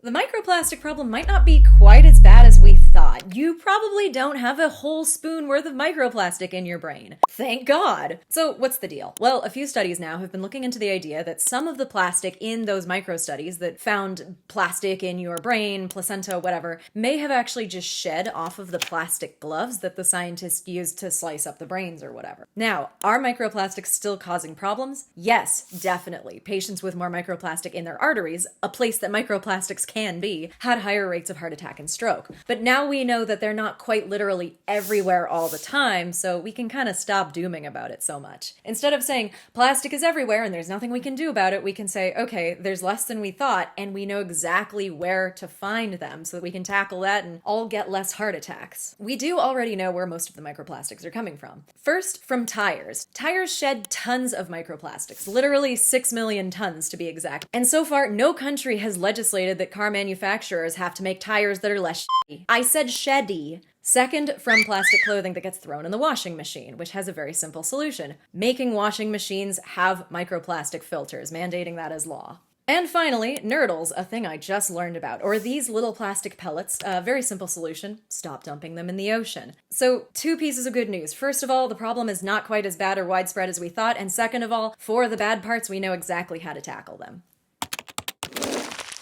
The microplastic problem might not be quite as bad as we thought. You probably don't have a whole spoon worth of microplastic in your brain. Thank God! So what's the deal? Well, a few studies now have been looking into the idea that some of the plastic in those micro studies that found plastic in your brain, placenta, whatever, may have actually just shed off of the plastic gloves that the scientists used to slice up the brains or whatever. Now, are microplastics still causing problems? Yes, definitely. Patients with more microplastic in their arteries, a place that microplastics can be, had higher rates of heart attack and stroke. But now we know that they're not quite literally everywhere all the time, so we can kind of stop dooming about it so much. Instead of saying, plastic is everywhere and there's nothing we can do about it, we can say, okay, there's less than we thought, and we know exactly where to find them so that we can tackle that and all get less heart attacks. We do already know where most of the microplastics are coming from. First, from tires. Tires shed tons of microplastics, literally 6 million tons to be exact. And so far, no country has legislated that car manufacturers have to make tires that are less shitty. I said sheddy. Second, from plastic clothing that gets thrown in the washing machine, which has a very simple solution. Making washing machines have microplastic filters, mandating that as law. And finally, nurdles, a thing I just learned about, or these little plastic pellets, a very simple solution, stop dumping them in the ocean. So, two pieces of good news. First of all, the problem is not quite as bad or widespread as we thought, and second of all, for the bad parts, we know exactly how to tackle them.